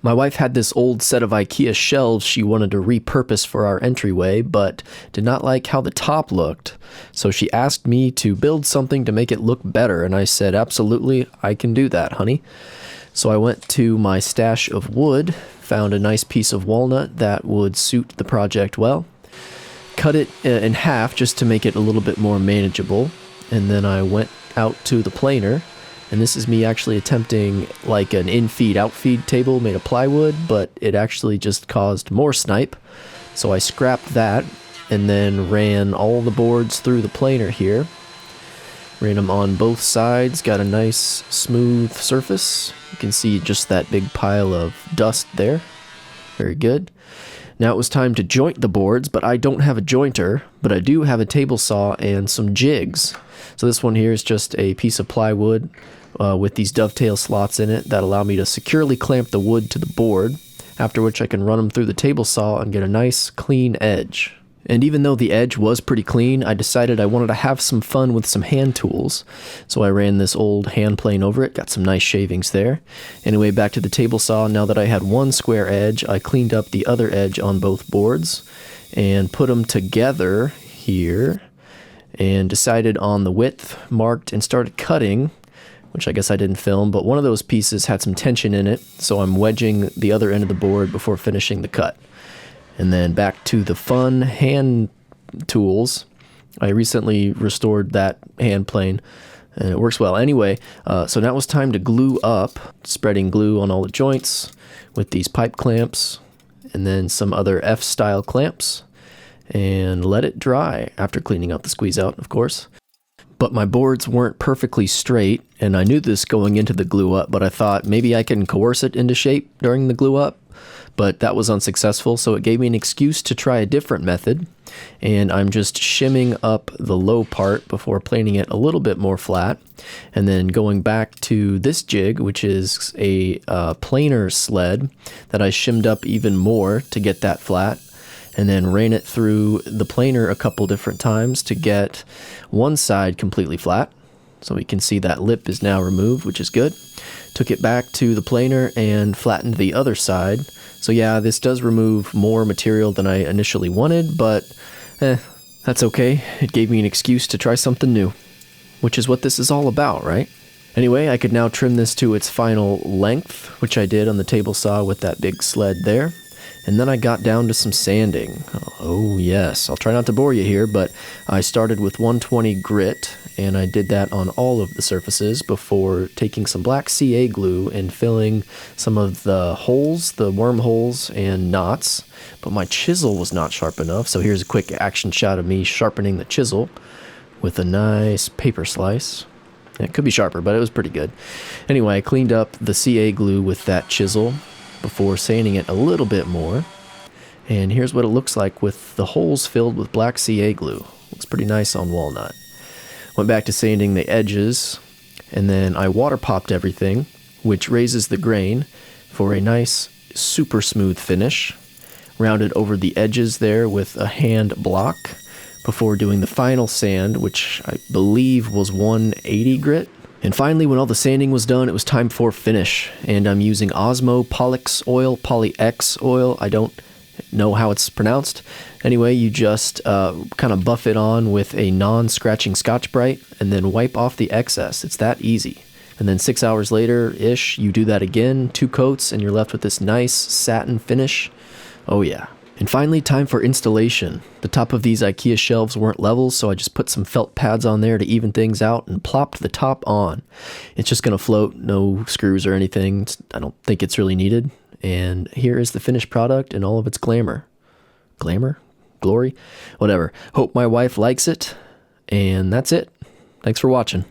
My wife had this old set of IKEA shelves she wanted to repurpose for our entryway, but did not like how the top looked. So she asked me to build something to make it look better, and I said, absolutely, I can do that, honey. So I went to my stash of wood, found a nice piece of walnut that would suit the project well, cut it in half just to make it a little bit more manageable, and then I went out to the planer. And this is me actually attempting like an in-feed, out-feed table made of plywood, but it actually just caused more snipe. So I scrapped that and then ran all the boards through the planer here. Ran them on both sides, got a nice smooth surface. You can see just that big pile of dust there. Very good. Now it was time to joint the boards, but I don't have a jointer, but I do have a table saw and some jigs. So this one here is just a piece of plywood with these dovetail slots in it that allow me to securely clamp the wood to the board, after which I can run them through the table saw and get a nice clean edge. And even though the edge was pretty clean, I decided I wanted to have some fun with some hand tools. So I ran this old hand plane over it, got some nice shavings there. Anyway, back to the table saw. Now that I had one square edge, I cleaned up the other edge on both boards and put them together here and decided on the width, marked, and started cutting, which I guess I didn't film, but one of those pieces had some tension in it, so I'm wedging the other end of the board before finishing the cut. And then back to the fun hand tools. I recently restored that hand plane, and it works well. Anyway, so now it was time to glue up, spreading glue on all the joints with these pipe clamps, and then some other F-style clamps, and let it dry after cleaning out the squeeze out, of course. But my boards weren't perfectly straight, and I knew this going into the glue up, but I thought maybe I can coerce it into shape during the glue up, but that was unsuccessful, so it gave me an excuse to try a different method, and I'm just shimming up the low part before planing it a little bit more flat, and then going back to this jig, which is a planer sled that I shimmed up even more to get that flat, and then ran it through the planer a couple different times to get one side completely flat. So we can see that lip is now removed, which is good. Took it back to the planer and flattened the other side. So yeah, this does remove more material than I initially wanted, but that's okay. It gave me an excuse to try something new, which is what this is all about, right? Anyway, I could now trim this to its final length, which I did on the table saw with that big sled there. And then I got down to some sanding. Oh yes, I'll try not to bore you here, but I started with 120 grit, and I did that on all of the surfaces before taking some black CA glue and filling some of the holes, the wormholes and knots. But my chisel was not sharp enough, so here's a quick action shot of me sharpening the chisel with a nice paper slice. It could be sharper, but it was pretty good. Anyway, I cleaned up the CA glue with that chisel before sanding it a little bit more. And here's what it looks like with the holes filled with black CA glue. Looks pretty nice on walnut. Went back to sanding the edges, and then I water popped everything, which raises the grain for a nice super smooth finish. Rounded over the edges there with a hand block before doing the final sand, which I believe was 180 grit. And finally, when all the sanding was done, it was time for finish. And I'm using Osmo Poly-X oil. I don't know how it's pronounced. Anyway, you just kind of buff it on with a non-scratching Scotch-Brite and then wipe off the excess. It's that easy. And then 6 hours later-ish, you do that again, 2 coats, and you're left with this nice satin finish. Oh yeah. And finally, time for installation. The top of these IKEA shelves weren't level, so I just put some felt pads on there to even things out and plopped the top on. It's just going to float, no screws or anything. I don't think it's really needed. And here is the finished product in all of its glamour. Glamour? Glory? Whatever. Hope my wife likes it. And that's it. Thanks for watching.